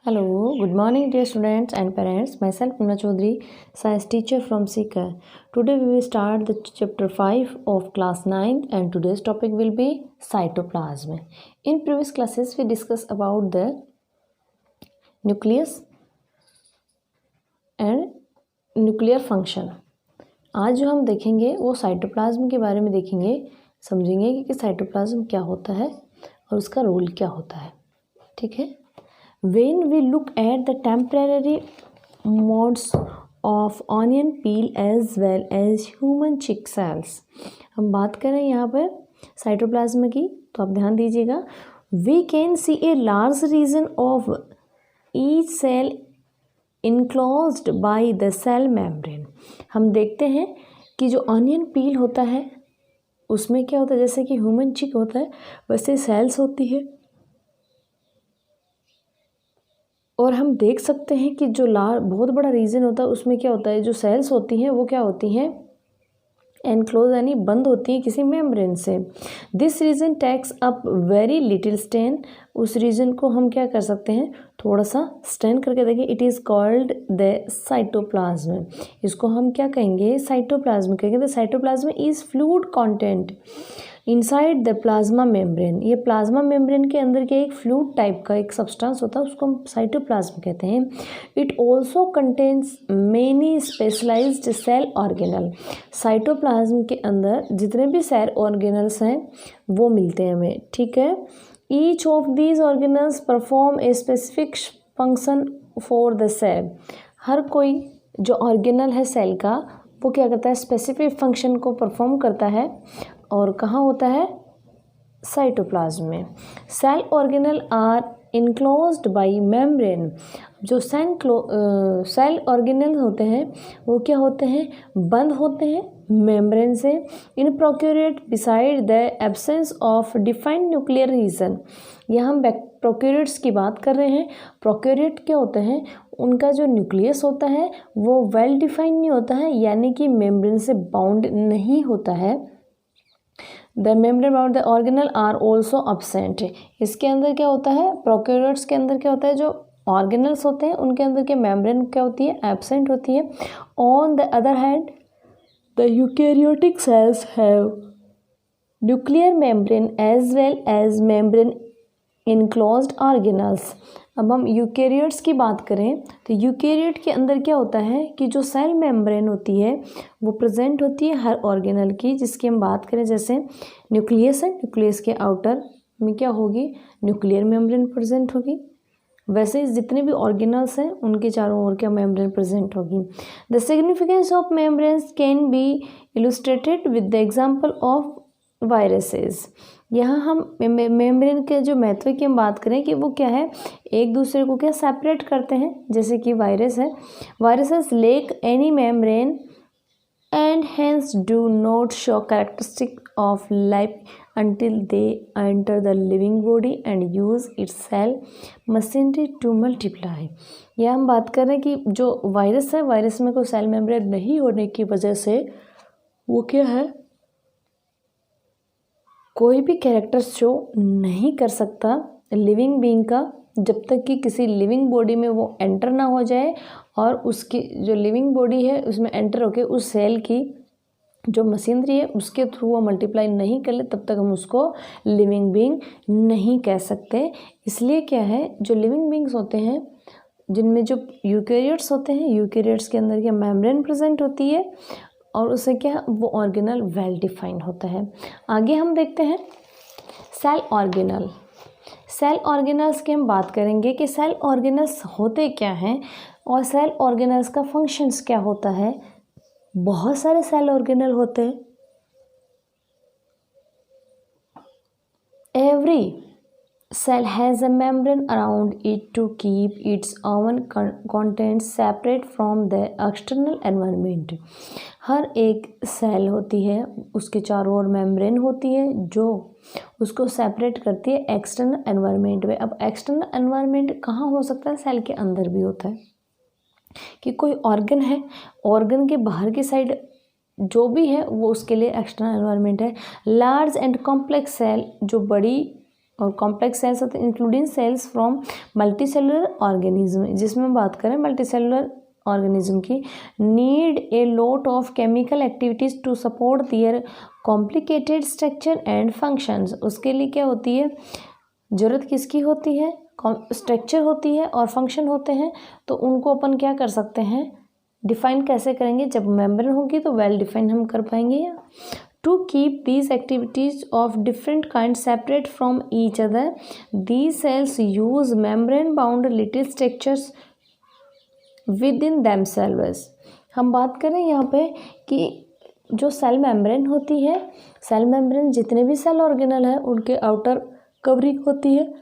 Hello, good morning dear students and parents. Myself Puna Chaudhary, science teacher from Seeker. Today we will start the chapter 5 of class 9th and today's topic will be cytoplasm. In previous classes we discussed about the nucleus and nuclear function. आज जो हम देखेंगे वो cytoplasm के बारे में देखेंगे, समझेंगे कि साइटोप्लाज्म क्या होता है और उसका रोल क्या होता है. ठीक है. When we look at the temporary modes of onion peel as well as human chick cells, हम बात करें यहाँ पर साइटोप्लाज्म की तो आप ध्यान दीजिएगा. We can see a large region of each cell enclosed by the cell membrane. हम देखते हैं कि जो ऑनियन पील होता है उसमें क्या होता है, जैसे कि ह्यूमन चिक होता है वैसे सेल्स होती है और हम देख सकते हैं कि जो बहुत बड़ा रीजन होता है उसमें क्या होता है, जो सेल्स होती हैं वो क्या होती हैं, एनक्लोज यानी बंद होती हैं किसी मेम्ब्रेन से. This region takes up very little stain. उस रीजन को हम क्या कर सकते हैं, थोड़ा सा स्टेन करके देखें. It is called the cytoplasm. इसको हम क्या कहेंगे, साइटोप्लाज्म कहेंगे. The cytoplasm is fluid content inside the plasma membrane. ये प्लाज्मा मेम्ब्रेन के अंदर के एक फ्लूइड टाइप का एक सब्सटेंस होता है, उसको हम साइटोप्लाज्म कहते हैं. It also contains many specialised cell organelle. Cytoplasm के अंदर जितने भी सेल ऑर्गेनल्स हैं वो मिलते हैं हमें. ठीक है. Each of these organelles perform a specific function for the cell. हर कोई जो ऑर्गेनल है सेल का वो क्या करता है, स्पेसिफिक फंक्शन को परफॉर्म करता है. और कहाँ होता है, साइटोप्लाज्म में. Cell organelle are enclosed by membrane. जो सेल ऑर्गेनल होते हैं वो क्या होते हैं, बंद होते हैं मेम्ब्रेन से. In prokaryote beside the absence of defined nuclear region. यहाँ हम प्रोक्यूरेट्स की बात कर रहे हैं. प्रोक्यूरेट क्या होते हैं, उनका जो न्यूक्लियस होता है वो वेल डिफाइंड नहीं होता है, यानी कि मेम्ब्रेन से बाउंड नहीं होता है. The membrane about the organelle are also absent. इसके अंदर क्या होता है, प्रोक्यूरेट्स के अंदर क्या होता है, जो ऑर्गेनल्स होते हैं उनके अंदर के मेम्ब्रेन क्या होती है, एब्सेंट होती है. On the other hand the eukaryotic cells have nuclear membrane as well as membrane enclosed organelles. अब हम यूकैरियोट्स की बात करें तो यूकैरियोट के अंदर क्या होता है कि जो सेल मेम्ब्रेन होती है वो प्रेजेंट होती है हर ऑर्गेनल की, जिसकी हम बात करें जैसे न्यूक्लियस है, न्यूक्लियस के आउटर में क्या होगी, न्यूक्लियर मेम्ब्रेन प्रेजेंट होगी. वैसे जितने भी ऑर्गेनल्स हैं उनके चारों ओर क्या मेम्ब्रेन प्रेजेंट होगी. The significance of membranes can be illustrated with the example of viruses. यहाँ हम मेम्ब्रेन के जो महत्व की हम बात करें कि वो क्या है, एक दूसरे को क्या सेपरेट करते हैं. जैसे कि वायरस है, viruses lake any membrane and hence do not show characteristic of life until they enter the living body and use its cell machinery to multiply. यह हम बात कर रहे हैं कि जो वायरस है, वायरस में कोई सेल मेम्ब्रेन नहीं होने की वजह से वो क्या है, कोई भी कैरेक्टर शो नहीं कर सकता लिविंग बीइंग का, जब तक कि किसी लिविंग बॉडी में वो एंटर ना हो जाए और उसकी जो लिविंग बॉडी है उसमें एंटर होके उस सेल की जो मशीनरी है उसके थ्रू वो मल्टीप्लाई नहीं कर ले, तब तक हम उसको लिविंग बीइंग नहीं कह सकते. इसलिए क्या है, जो लिविंग बीइंग्स होते हैं जिनमें जो यूकैरियोट्स होते हैं, यूकैरियोट्स के अंदर क्या मेम्ब्रेन प्रेजेंट होती है और उससे क्या वो ऑर्गेनल वेल डिफाइंड होता है. आगे हम देखते हैं सेल ऑर्गेनल. सेल ऑर्गेनल्स की हम बात करेंगे कि सेल ऑर्गेनल्स होते क्या हैं और सेल ऑर्गेनल्स का फंक्शंस क्या होता है. बहुत सारे सेल ऑर्गेनल होते हैं. Every cell has a membrane around it to keep its own contents separate from the external environment. हर एक सेल होती है, उसके चारों ओर मेम्ब्रेन होती है जो उसको सेपरेट करती है एक्सटर्नल एनवायरनमेंट में. अब एक्सटर्नल एनवायरनमेंट कहाँ हो सकता है, सेल के अंदर भी होता है कि कोई ऑर्गन है, ऑर्गन के बाहर की साइड जो भी है वो उसके लिए एक्सटर्नल एनवायरनमेंट है. लार्ज एंड कॉम्प्लेक्स सेल, जो बड़ी और कॉम्प्लेक्स सेल्स होते हैं including cells from multicellular organism, जिसमें हम बात करें मल्टीसेलुलर ऑर्गेनिज्म की, need a lot of chemical activities to support their complicated structure and functions. उसके लिए क्या होती है, ज़रूरत किसकी होती है, स्ट्रक्चर होती है और फंक्शन होते हैं। तो उनको अपन क्या कर सकते हैं, डिफाइन कैसे करेंगे, जब मेम्ब्रेन होगी तो वेल डिफाइन हम कर पाएंगे। To keep these activities of different kind separate from each other, these cells use membrane bound little structures within themselves. हम बात करें यहाँ पे कि जो सेल मेम्ब्रेन होती है, सेल मेम्ब्रेन जितने भी सेल ऑर्गेनल है उनके आउटर कवरिंग होती है,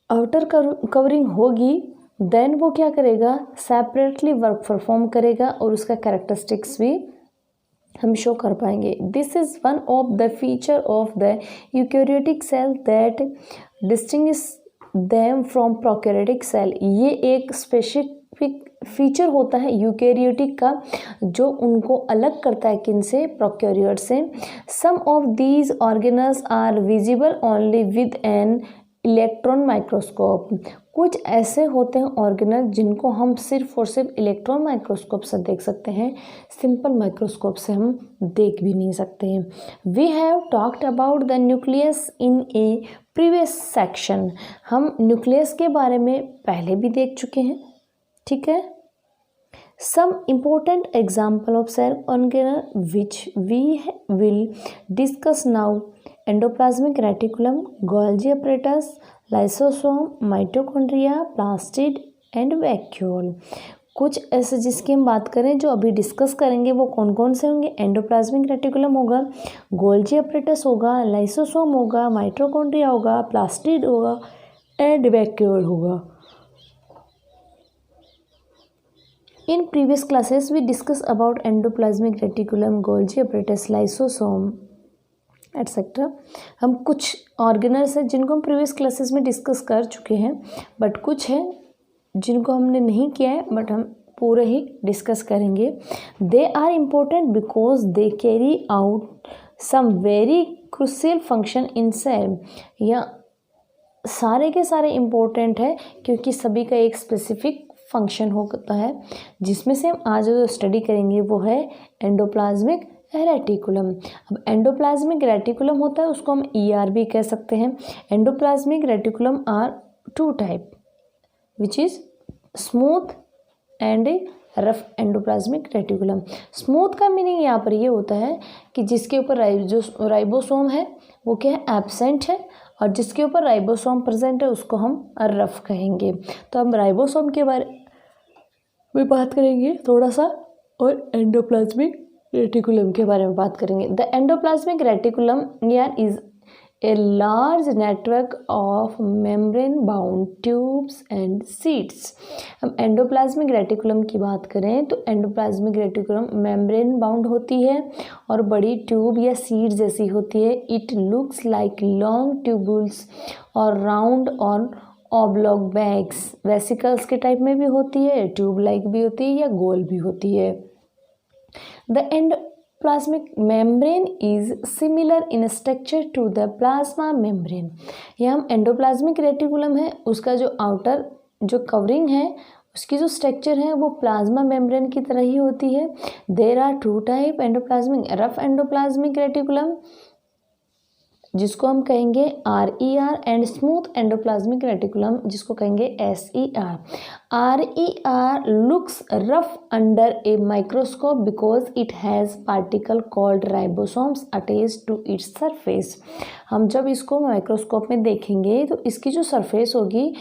आउटर कवरिंग होगी, देन वो क्या करेगा, सेपरेटली वर्क परफॉर्म करेगा और उसका कैरेक्टरिस्टिक्स भी हम शो कर पाएंगे। This is one of the feature of the eukaryotic cell that distinguish them from prokaryotic cell. ये एक स्पेसिफिक फीचर होता है यूकैरियोटिक का जो उनको अलग करता है किन से, प्रोकैरियोट से। Some of these organelles are visible only with an electron microscope. कुछ ऐसे होते हैं ऑर्गेनल जिनको हम सिर्फ और सिर्फ इलेक्ट्रॉन माइक्रोस्कोप से देख सकते हैं, सिंपल माइक्रोस्कोप से हम देख भी नहीं सकते हैं। We have talked about the nucleus in a previous section. हम न्यूक्लियस के बारे में पहले भी देख चुके हैं, ठीक है। Some important example of cell organelle which we will discuss now: endoplasmic reticulum, Golgi apparatus, lysosome, mitochondria, plastid and vacuole। कुछ ऐसे जिसकी हम बात करें जो अभी डिस्कस करेंगे वो कौन कौन से होंगे, एंडोप्लाज्मिक रेटिकुलम होगा, गोल्जी अपरेटस होगा, लाइसोसोम होगा, माइटोकॉन्ड्रिया होगा, प्लास्टिड होगा एंड वैक्यूल होगा। In previous classes, we discussed about endoplasmic reticulum, Golgi apparatus, lysosome, etc. हम कुछ ऑर्गेनल्स हैं जिनको हम प्रीवियस क्लासेस में डिस्कस कर चुके हैं, बट कुछ हैं जिनको हमने नहीं किया है बट हम पूरे ही डिस्कस करेंगे। They are important because they carry out some very crucial function in cell. या सारे के सारे इम्पोर्टेंट है क्योंकि सभी का एक स्पेसिफिक फंक्शन होता है, जिसमें से हम आज जो स्टडी करेंगे वो है एंडोप्लाज्मिक रेटिकुलम। अब एंडोप्लाज्मिक रेटिकुलम होता है उसको हम ER भी कह सकते हैं। Endoplasmic reticulum are two type which is smooth and rough endoplasmic reticulum. Smooth का मीनिंग यहाँ पर ये होता है कि जिसके ऊपर राइबोसोम है वो क्या है, एब्सेंट है, और जिसके ऊपर राइबोसोम प्रेजेंट है उसको हम रफ कहेंगे। तो हम राइबोसोम के बारे में बात करेंगे थोड़ा सा और एंडोप्लाज्मिक रेटिकुलम के बारे में बात करेंगे। द एंडोप्लाज्मिक रेटिकुलम यार is a large network of membrane bound tubes and seeds. हम एंडोप्लाज्मिक रेटिकुलम की बात करें तो एंडोप्लाज्मिक रेटिकुलम मेम्ब्रेन बाउंड होती है और बड़ी ट्यूब या सीड जैसी होती है। It looks like long tubules और राउंड और ऑब्लॉक बैग्स, वेसिकल्स के टाइप में भी होती है, ट्यूब लाइक भी होती है या गोल भी होती है। The endoplasmic membrane is similar in structure to the plasma membrane। यह हम एंडोप्लाज्मिक रेटिकुलम है उसका जो आउटर जो कवरिंग है उसकी जो स्ट्रक्चर है वो प्लाज्मा मेम्ब्रेन की तरह ही होती है। There are two type endoplasmic, rough endoplasmic reticulum जिसको हम कहेंगे RER and smooth endoplasmic reticulum जिसको कहेंगे SER। RER looks rough under a microscope because it has particle called ribosomes attached to its surface. हम जब इसको माइक्रोस्कोप में देखेंगे तो इसकी जो सरफेस होगी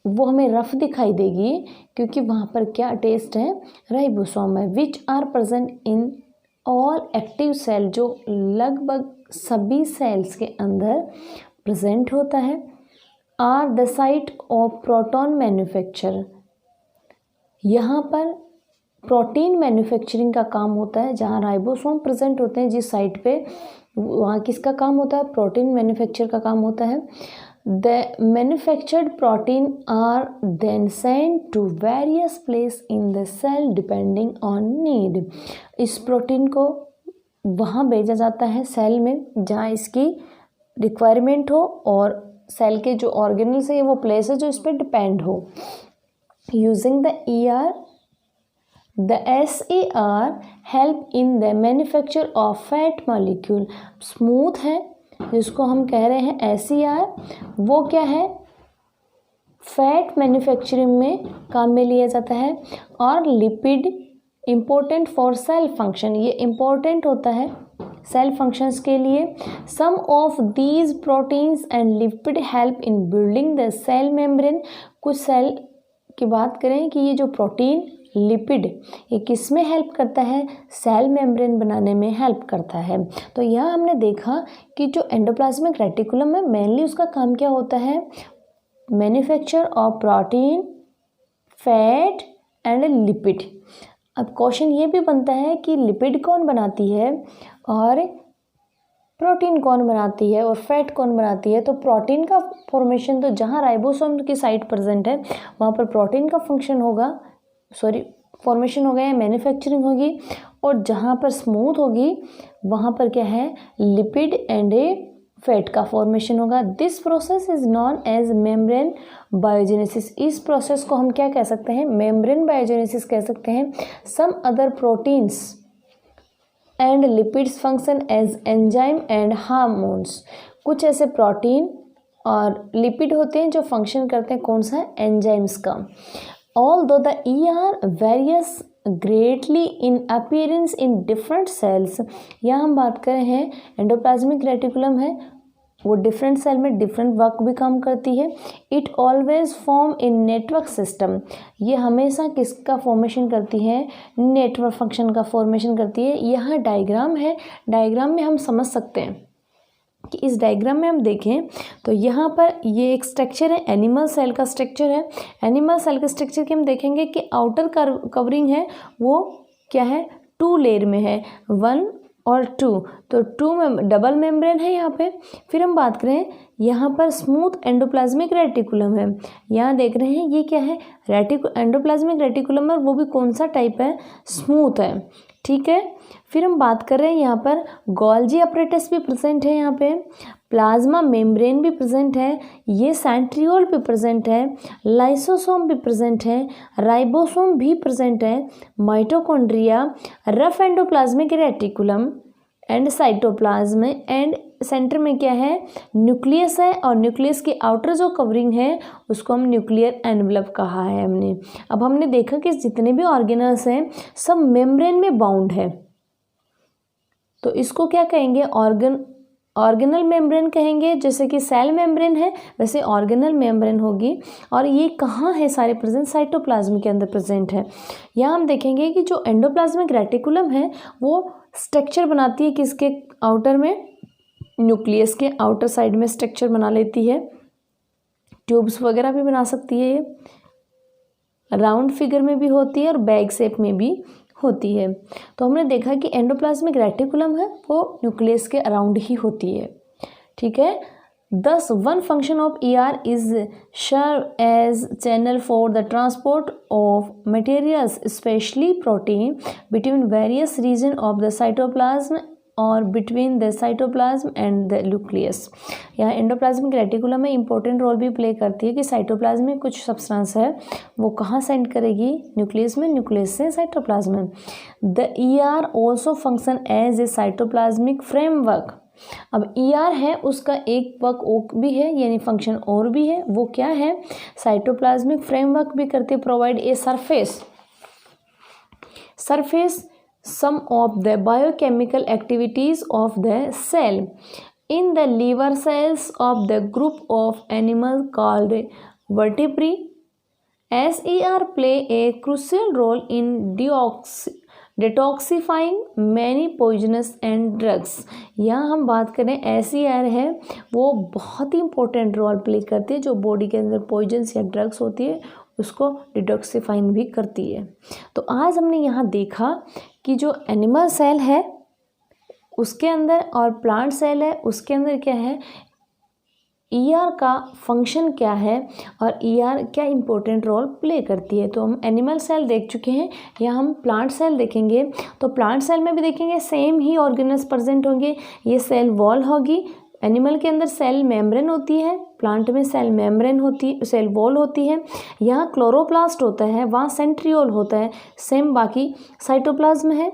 वो हमें रफ दिखाई देगी क्योंकि वहाँ पर क्या अटैच्ड है, राइबोसोम है, which are present in all active cell, जो लगभग सभी सेल्स के अंदर प्रेजेंट होता है। Are the site of protein manufacture, यहाँ पर प्रोटीन मैन्युफैक्चरिंग का काम होता है। जहाँ राइबोसोम प्रेजेंट होते हैं जिस साइट पे, वहाँ किसका काम होता है, प्रोटीन मैन्युफैक्चर का काम होता है। The manufactured protein are then sent to various place in the cell depending on need. इस प्रोटीन को वहाँ भेजा जाता है सेल में जहाँ इसकी रिक्वायरमेंट हो और सेल के जो ऑर्गेनल्स है वो प्लेस है जो इस पर डिपेंड हो। Using the ER, the SER help in the manufacture of fat molecule. Smooth है जिसको हम कह रहे हैं SER, वो क्या है, फैट मैन्युफैक्चरिंग में काम में लिया जाता है। और lipid important for cell function, ये इम्पोर्टेंट होता है सेल फंक्शंस के लिए। Some of these proteins and lipid help in building the cell membrane. कुछ सेल की बात करें कि ये जो प्रोटीन लिपिड ये किस में हेल्प करता है, सेल मेम्ब्रेन बनाने में हेल्प करता है। तो यहाँ हमने देखा कि जो एंडोप्लाज्मिक रेटिकुलम है मेनली उसका काम क्या होता है, manufacture of protein, fat and lipid. अब क्वेश्चन ये भी बनता है कि लिपिड कौन बनाती है और प्रोटीन कौन बनाती है और फैट कौन बनाती है। तो प्रोटीन का फॉर्मेशन तो जहाँ राइबोसोम की साइट प्रेजेंट है वहाँ पर प्रोटीन का फंक्शन होगा, फॉर्मेशन होगा या मैन्युफैक्चरिंग होगी। और जहाँ पर स्मूथ होगी वहाँ पर क्या है, लिपिड एंड फैट का फॉर्मेशन होगा। This process is known as membrane biogenesis. इस प्रोसेस को हम क्या कह सकते हैं, मेम्ब्रेन बायोजेनेसिस कह सकते हैं। Some other proteins and lipids function as enzyme and hormones. कुछ ऐसे प्रोटीन और लिपिड होते हैं जो फंक्शन करते हैं कौन सा, एंजाइम्स का। Although the ER varies greatly in appearance in different cells, यहाँ हम बात कर रहे हैं एंडोप्लाज्मिक रेटिकुलम है वो डिफरेंट सेल में डिफरेंट वर्क भी काम करती है। It always form in network system, ये हमेशा किसका फॉर्मेशन करती है, नेटवर्क फंक्शन का फॉर्मेशन करती है। यहाँ डायग्राम है, डायग्राम में हम समझ सकते हैं कि इस डायग्राम में हम देखें तो यहाँ पर ये एक स्ट्रक्चर है, एनिमल सेल का स्ट्रक्चर है। एनिमल सेल के स्ट्रक्चर के हम देखेंगे कि आउटर कवरिंग है वो क्या है, 2 लेयर में है, 1 और 2। तो 2 में डबल मेम्ब्रेन है यहाँ पे। फिर हम बात करें यहाँ पर स्मूथ एंडोप्लाज्मिक रेटिकुलम है, यहाँ देख रहे हैं ये क्या है, एंडोप्लाज्मिक रेटिकुलम है, वो भी कौन सा टाइप है, स्मूथ है, ठीक है। फिर हम बात कर रहे हैं यहाँ पर गोल्जी अपरेटस भी प्रेजेंट है, यहाँ पे प्लाज्मा मेम्ब्रेन भी प्रेजेंट है, ये सेंट्रियोल भी प्रेजेंट है, लाइसोसोम भी प्रेजेंट है, राइबोसोम भी प्रेजेंट है, mitochondria, rough endoplasmic reticulum and cytoplasm and centre में क्या है, न्यूक्लियस है। और न्यूक्लियस की आउटर जो कवरिंग है उसको हम न्यूक्लियर एनवलप कहा है हमने। अब हमने देखा कि जितने भी ऑर्गेनल्स हैं सब मेम्ब्रेन में बाउंड है, तो इसको क्या कहेंगे, ऑर्गेनल मेम्ब्रेन कहेंगे। जैसे कि सेल मेम्ब्रेन है वैसे ऑर्गेनल मेम्ब्रेन होगी। और ये कहाँ है सारे प्रेजेंट, साइटोप्लाज्म के अंदर प्रेजेंट है। यहाँ हम देखेंगे कि जो एंडोप्लाज्मिक रेटिकुलम है वो स्ट्रक्चर बनाती है किसके आउटर में, न्यूक्लियस के आउटर साइड में स्ट्रक्चर बना लेती है, ट्यूब्स वगैरह भी बना सकती है, ये राउंड फिगर में भी होती है और बैग शेप में भी होती है। तो हमने देखा कि एंडोप्लाज्मिक रेटिकुलम है वो न्यूक्लियस के अराउंड ही होती है, ठीक है। Thus, one function of ER is serve as channel for the transport of materials, especially protein, between various regions of the cytoplasm और between the cytoplasm and the nucleus। यहाँ endoplasmic reticulum में important role भी play करती है कि cytoplasm में कुछ substance है वो कहाँ सेंड करेगी, न्यूक्लियस में, न्यूक्लियस से साइटोप्लाज्म में। The ER also function as a cytoplasmic framework. अब ER है उसका एक वर्क भी है यानी फंक्शन और भी है, वो क्या है, साइटोप्लाज्मिक फ्रेमवर्क भी करते, provide a surface some of the biochemical activities of the cell. In the liver cells of the group of animals called vertebrae, SER play a crucial role in detoxifying many poisonous and drugs. यहाँ हम बात करें SER है वो बहुत ही important role play करती है, जो बॉडी के अंदर पॉइजन्स या ड्रग्स होती है उसको डिटॉक्सीफाइन भी करती है। तो आज हमने यहाँ देखा कि जो एनिमल सेल है उसके अंदर और प्लांट सेल है उसके अंदर क्या है, ER का फंक्शन क्या है और ER क्या इंपॉर्टेंट रोल प्ले करती है। तो हम एनिमल सेल देख चुके हैं, यहाँ हम प्लांट सेल देखेंगे। तो प्लांट सेल में भी देखेंगे सेम ही ऑर्गेनल्स प्रेजेंट होंगे, ये सेल वॉल होगी एनिमल के अंदर सेल मेम्ब्रेन होती है, प्लांट में सेल मेम्ब्रेन होती, सेल वॉल होती है। यहाँ क्लोरोप्लास्ट होता है, वहाँ सेंट्रियोल होता है। सेम बाकी साइटोप्लाज्म है,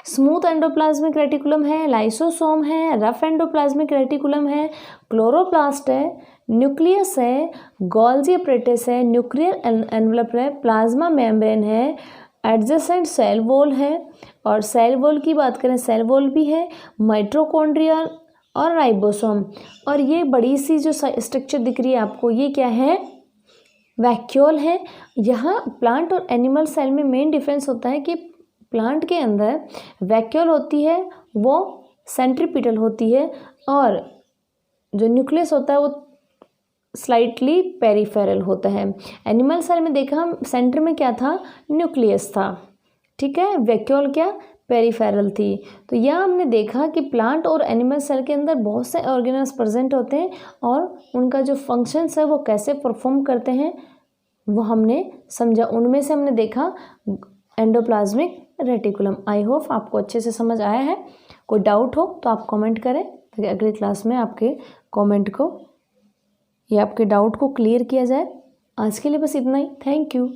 स्मूथ एंडोप्लाज्मिक रेटिकुलम है, लाइसोसोम है, रफ एंडोप्लाज्मिक रेटिकुलम है, क्लोरोप्लास्ट है, न्यूक्लियस है, गोल्जी अपरेटस है, न्यूक्लियर एनवलप है, प्लाज्मा मेम्ब्रेन है, एडजेसेंट सेल वॉल है। और सेल वॉल की बात करें, सेल वॉल भी है, माइटोकॉन्ड्रिया और राइबोसोम। और ये बड़ी सी जो स्ट्रक्चर दिख रही है आपको, ये क्या है? वैक्यूल है। यहाँ प्लांट और एनिमल सेल में मेन डिफरेंस होता है कि प्लांट के अंदर वैक्यूल होती है, वो सेंट्रीपिटल होती है, और जो न्यूक्लियस होता है वो स्लाइटली पेरिफेरल होता है। एनिमल सेल में देखा हम, सेंटर में क्या था? न्यूक्लियस था, ठीक है। वैक्यूल क्या? पेरिफेरल थी। तो यह हमने देखा कि प्लांट और एनिमल सेल के अंदर बहुत से ऑर्गेनल्स प्रेजेंट होते हैं और उनका जो फंक्शंस है वो कैसे परफॉर्म करते हैं वो हमने समझा। उनमें से हमने देखा एंडोप्लाज्मिक रेटिकुलम। आई होप आपको अच्छे से समझ आया है। कोई डाउट हो तो आप कमेंट करें, ताकि अगली क्लास में आपके कमेंट को या आपके डाउट को क्लियर किया जाए। आज के लिए बस इतना ही। Thank you.